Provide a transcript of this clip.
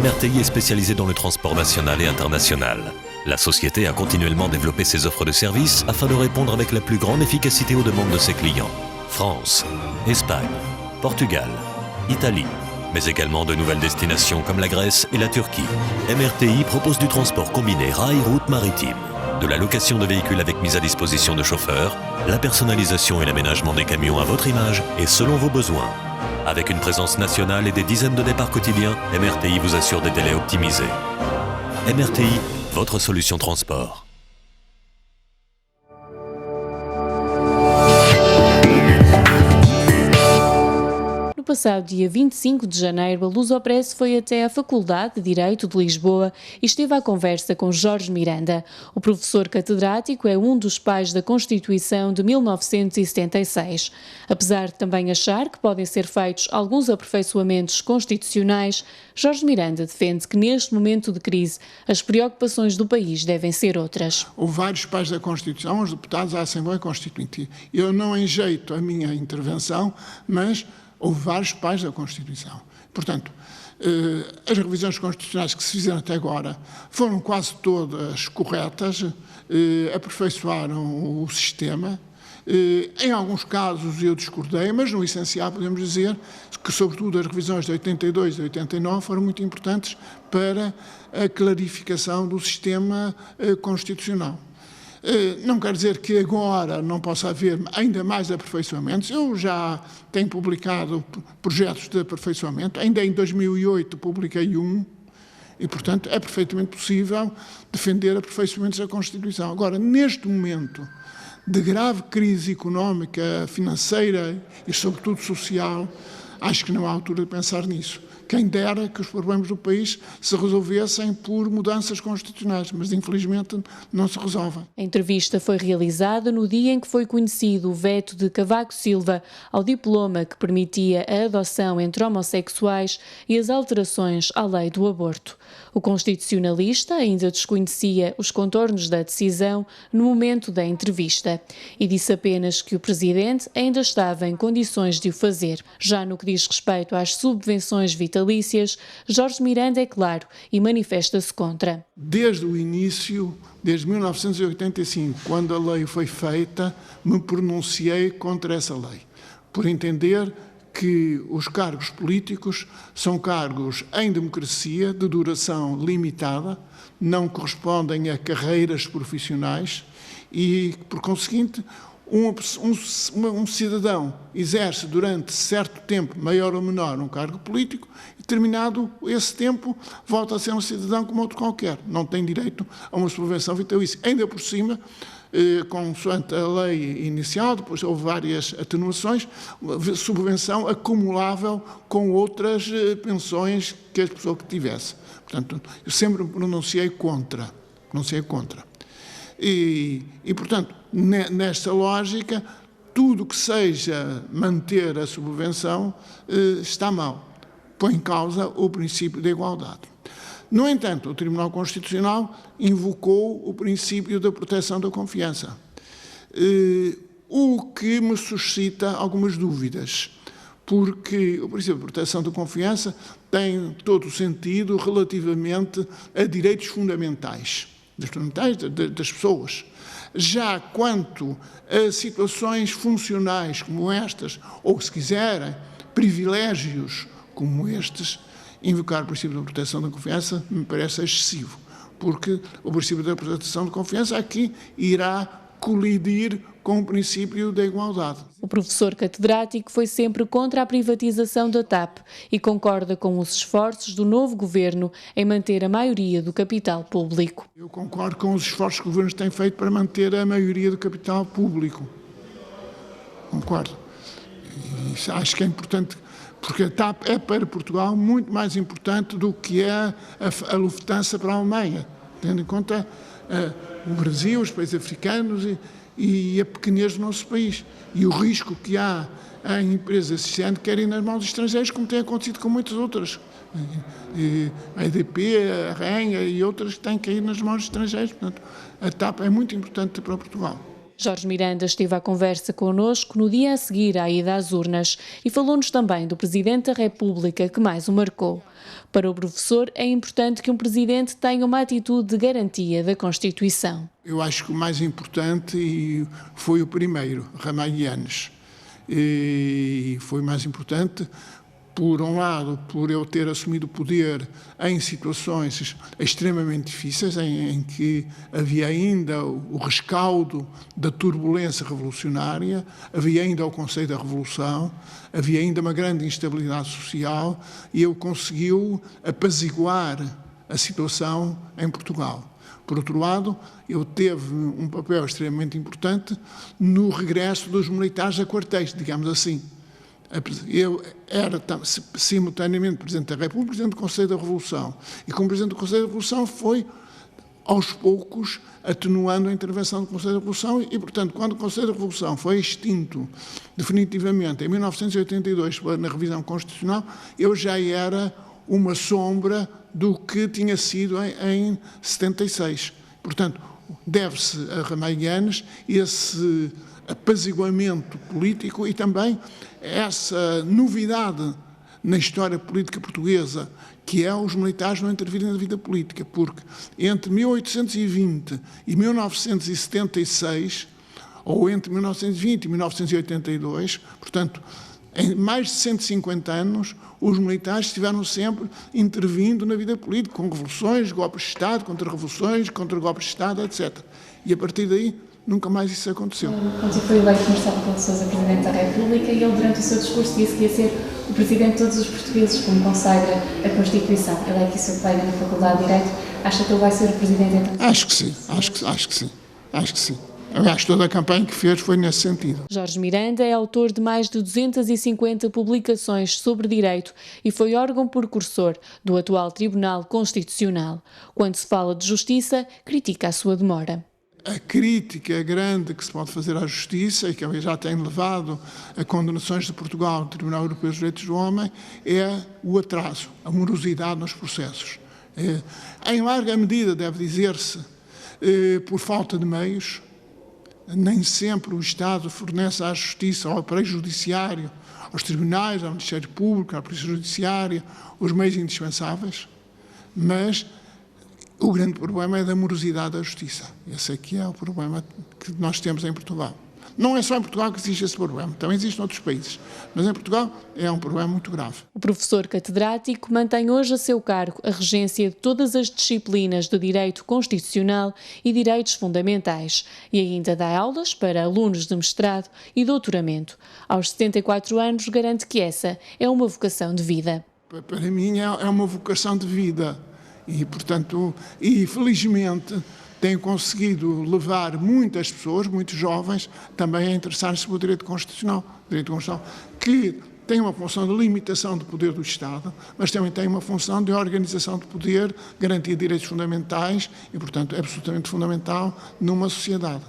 MRTI est spécialisée dans le transport national et international. La société a continuellement développé ses offres de services afin de répondre avec la plus grande efficacité aux demandes de ses clients. France, Espagne, Portugal, Italie, mais également de nouvelles destinations comme la Grèce et la Turquie. MRTI propose du transport combiné rail-route maritime, de la location de véhicules avec mise à disposition de chauffeurs, la personnalisation et l'aménagement des camions à votre image et selon vos besoins. Avec une présence nationale et des dizaines de départs quotidiens, MRTI vous assure des délais optimisés. MRTI, votre solution transport. No passado dia 25 de janeiro, a Lusopress foi até à Faculdade de Direito de Lisboa e esteve à conversa com Jorge Miranda. O professor catedrático é um dos pais da Constituição de 1976. Apesar de também achar que podem ser feitos alguns aperfeiçoamentos constitucionais, Jorge Miranda defende que neste momento de crise as preocupações do país devem ser outras. Houve vários pais da Constituição, os deputados à Assembleia Constituinte. Eu não enjeito a minha intervenção, mas houve vários pais da Constituição. Portanto, as revisões constitucionais que se fizeram até agora foram quase todas corretas, aperfeiçoaram o sistema. Em alguns casos eu discordei, mas no essencial podemos dizer que, sobretudo, as revisões de 82 e 89 foram muito importantes para a clarificação do sistema constitucional. Não quer dizer que agora não possa haver ainda mais aperfeiçoamentos. Eu já tenho publicado projetos de aperfeiçoamento. Ainda em 2008 publiquei um e, portanto, é perfeitamente possível defender aperfeiçoamentos da Constituição. Agora, neste momento de grave crise económica, financeira e, sobretudo, social, acho que não há altura de pensar nisso. Quem dera que os problemas do país se resolvessem por mudanças constitucionais, mas infelizmente não se resolvem. A entrevista foi realizada no dia em que foi conhecido o veto de Cavaco Silva ao diploma que permitia a adoção entre homossexuais e as alterações à lei do aborto. O constitucionalista ainda desconhecia os contornos da decisão no momento da entrevista e disse apenas que o presidente ainda estava em condições de o fazer. Já no que diz respeito às subvenções vitalícias, Jorge Miranda é claro e manifesta-se contra. Desde o início, desde 1985, quando a lei foi feita, me pronunciei contra essa lei, por entender que os cargos políticos são cargos em democracia de duração limitada, não correspondem a carreiras profissionais e, por conseguinte, um cidadão exerce durante certo tempo, maior ou menor, um cargo político e, terminado esse tempo, volta a ser um cidadão como outro qualquer. Não tem direito a uma subvenção vitalícia. Ainda por cima, consoante a lei inicial, depois houve várias atenuações, subvenção acumulável com outras pensões que a pessoa que tivesse. Portanto, eu sempre me pronunciei contra. E, portanto, nesta lógica, tudo que seja manter a subvenção está mal. Põe em causa o princípio da igualdade. No entanto, o Tribunal Constitucional invocou o princípio da proteção da confiança, o que me suscita algumas dúvidas, porque o princípio da proteção da confiança tem todo o sentido relativamente a direitos fundamentais das pessoas. Já quanto a situações funcionais como estas, ou, se quiserem, privilégios como estes, invocar o princípio da proteção da confiança me parece excessivo, porque o princípio da proteção da confiança aqui irá colidir com o princípio da igualdade. O professor catedrático foi sempre contra a privatização da TAP e concorda com os esforços do novo governo em manter a maioria do capital público. Eu concordo com os esforços que o governo tem feito para manter a maioria do capital público. Concordo. E acho que é importante, porque a TAP é para Portugal muito mais importante do que é a Lufthansa para a Alemanha, tendo em conta o Brasil, os países africanos e a pequenez do nosso país. E o risco que há em empresas assistentes que querem nas mãos dos estrangeiros, como tem acontecido com muitas outras. A EDP, a REN e outras que têm caído nas mãos dos estrangeiros. Portanto, a TAP é muito importante para Portugal. Jorge Miranda esteve à conversa connosco no dia a seguir à ida às urnas e falou-nos também do Presidente da República que mais o marcou. Para o professor, é importante que um Presidente tenha uma atitude de garantia da Constituição. Eu acho que o mais importante foi o primeiro, Ramalhianes. E foi mais importante, por um lado, por eu ter assumido o poder em situações extremamente difíceis, em que havia ainda o rescaldo da turbulência revolucionária, havia ainda o conceito da revolução, havia ainda uma grande instabilidade social, e eu consegui apaziguar a situação em Portugal. Por outro lado, eu teve um papel extremamente importante no regresso dos militares a quartéis, digamos assim. Eu era simultaneamente Presidente da República e Presidente do Conselho da Revolução. E como Presidente do Conselho da Revolução foi, aos poucos, atenuando a intervenção do Conselho da Revolução e, portanto, quando o Conselho da Revolução foi extinto definitivamente em 1982 na revisão constitucional, eu já era uma sombra do que tinha sido em 76. Portanto, deve-se a Ramalhianes esse apaziguamento político e também essa novidade na história política portuguesa, que é os militares não intervirem na vida política, porque entre 1820 e 1976, ou entre 1920 e 1982, portanto, em mais de 150 anos, os militares estiveram sempre intervindo na vida política, com revoluções, golpes de Estado, contra-revoluções, contra-golpes de Estado, etc. E a partir daí, nunca mais isso aconteceu. Quando foi eleito Marcelo Rebelo de Sousa Presidente da República, e ele, durante o seu discurso, disse que ia ser o Presidente de todos os portugueses, como consagra a Constituição. Ele é aqui seu colega na Faculdade de Direito. Acha que ele vai ser o Presidente então? Acho que sim, acho que sim. Aliás, toda a campanha que fez foi nesse sentido. Jorge Miranda é autor de mais de 250 publicações sobre direito e foi órgão precursor do atual Tribunal Constitucional. Quando se fala de justiça, critica a sua demora. A crítica grande que se pode fazer à justiça, e que já tem levado a condenações de Portugal no Tribunal Europeu dos Direitos do Homem, é o atraso, a morosidade nos processos. Em larga medida, deve dizer-se, por falta de meios. Nem sempre o Estado fornece à Justiça, ao aparelho judiciário, aos tribunais, ao Ministério Público, à Polícia Judiciária, os meios indispensáveis, mas o grande problema é da morosidade da Justiça. Esse aqui é o problema que nós temos em Portugal. Não é só em Portugal que existe esse problema, também existe em outros países, mas em Portugal é um problema muito grave. O professor catedrático mantém hoje a seu cargo a regência de todas as disciplinas de Direito Constitucional e Direitos Fundamentais e ainda dá aulas para alunos de mestrado e doutoramento. Aos 74 anos garante que essa é uma vocação de vida. Para mim é uma vocação de vida e, portanto, felizmente, tem conseguido levar muitas pessoas, muitos jovens, também a interessar-se pelo direito constitucional, que tem uma função de limitação do poder do Estado, mas também tem uma função de organização de poder, garantia de direitos fundamentais e, portanto, é absolutamente fundamental numa sociedade.